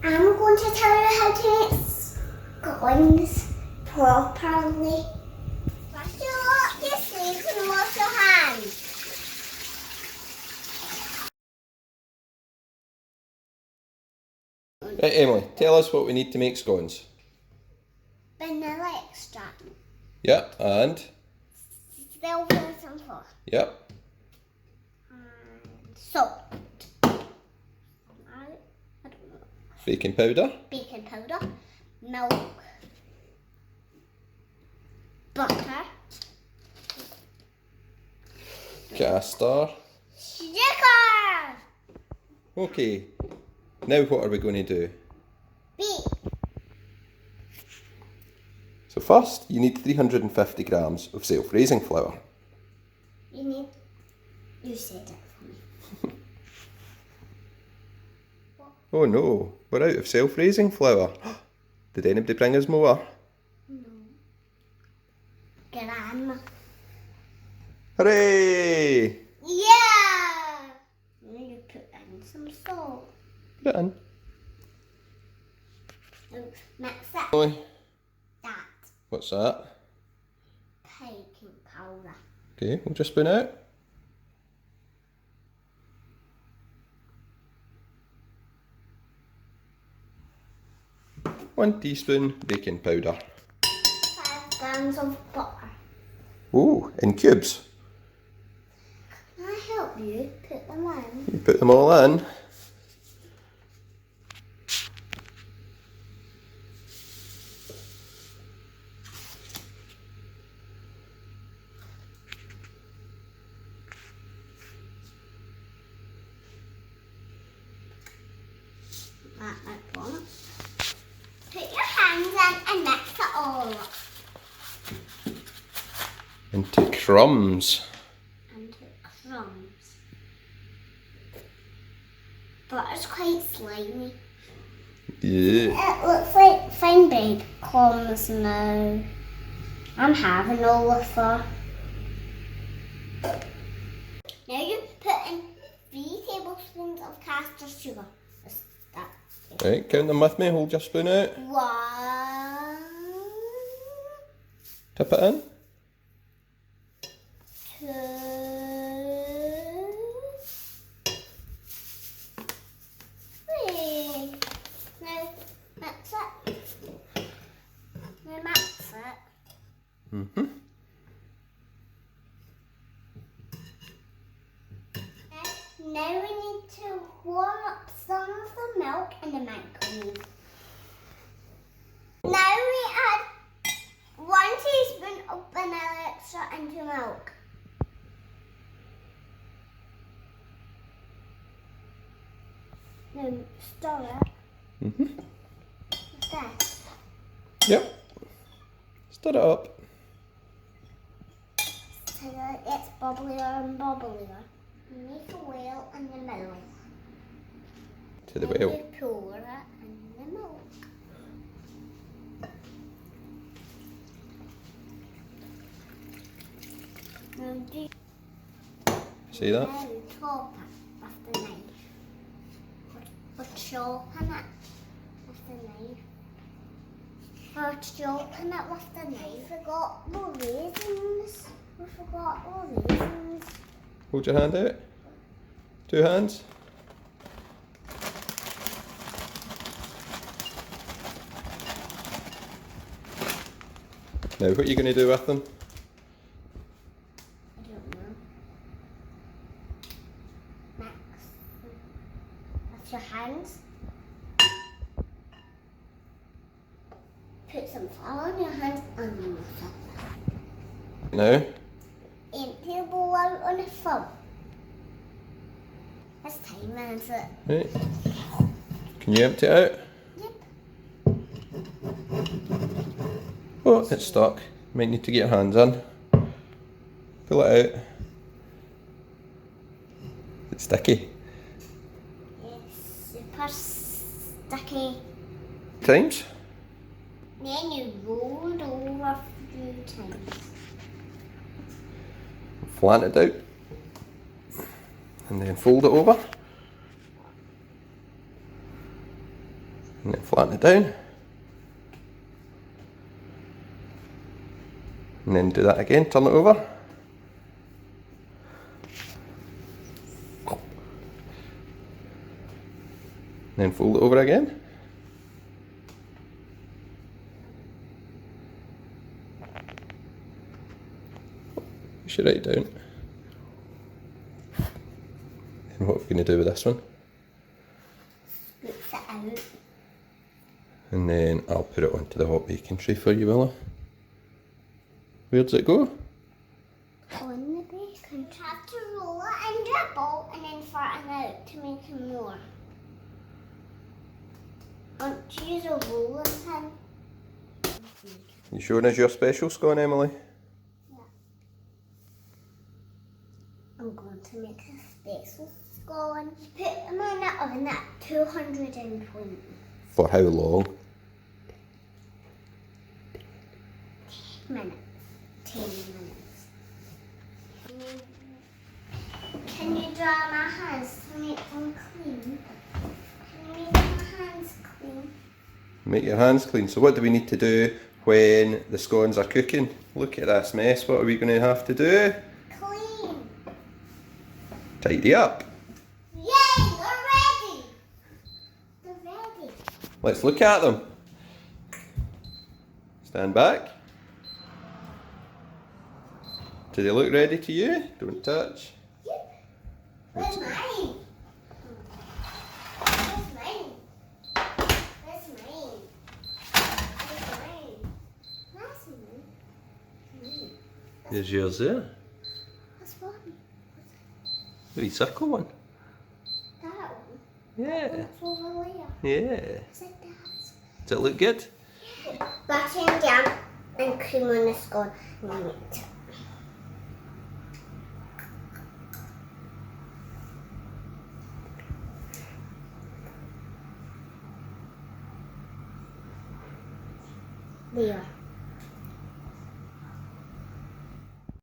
I'm going to tell you how to make scones properly. First you lock your sleeves and wash your hands. Right, Emily, tell us what we need to make scones. Vanilla extract. Yep, and? Silver and flour. Yep. And salt. I don't know. Baking powder. Baking powder. Milk. Butter. Castor. Sugar. Okay, now what are we going to do? Beef. So first, you need 350 grams of self-raising flour. You said it for me. Oh no, we're out of self-raising flour. Did anybody bring us more? No. Grandma. Hooray! Yeah! Now you put in some salt. Put it in. Mix it. Emily, That. what's that? Baking powder. Okay, we'll just spoon out. One teaspoon baking powder. 5 grams of butter. Oh, in cubes. Can I help you put them in? You put them all in. Like one. Put your hands in and mix it all up. Into crumbs. Into crumbs. Butter's quite slimy. Yeah. It looks like fine bread crumbs now. I'm having all of her. Now you put in 3 tablespoons of castor sugar. Right, count them with me, hold your spoon out. 1, Tip it in. 2, 3. Now mix it. Now mix it. Mm-hmm. Now we need to warm up some of the milk in the microwave. Now we add 1 teaspoon of vanilla extract into milk. Now stir it. Mm-hmm. Like this. Yep. Stir it up. So that it's bubblier and bubblier. Make a well in the middle. To the Then well. you pour it in the milk. Now do See that? Now chop it with the knife. We're chopping it with the knife. We're chopping it with the knife. We got the raisins. We forgot the raisins. Hold your hand out. 2 hands. Now, what are you going to do with them? I don't know. Mix with your hands. Put some flour on your hands and mix it. Now, Empty the bowl out on the thumb. That's time, isn't it? right. Can you empty it out? Yep. Oh, it's stuck. Might need to get your hands in. Pull it out. It's sticky. It's super sticky. Times? Then you roll it over a few times. Flatten it out. And then fold it over. And then flatten it down. And then do that again, turn it over. And then fold it over again. You should write it down. And what are we going to do with this one? Mix it out. And then I'll put it onto the hot baking tray for you, Willa. Where does it go? On the bacon. Have to roll it into a ball and then flatten out to make it more. Want to use a rolling pin? You showing us your special scone, Emily? Yeah. I'm going to make a special scone. Put them in the oven at 220. For how long? 10 minutes. Can you dry my hands to make them clean? Can you make my hands clean? Make your hands clean. So what do we need to do when the scones are cooking? Look at this mess. What are we going to have to do? Clean. Tidy up. Yay, they're ready. They're ready. Let's look at them. Stand back. Do they look ready to you? Don't touch. Where's mine? Where's mine? Where's mine? Where's mine? Where's mine? There's yours there. That's one. The wee circle one. That one. Yeah. It's over there. Yeah. Is it that? Does it look good? Butter and jam and cream on the scone and meat. There.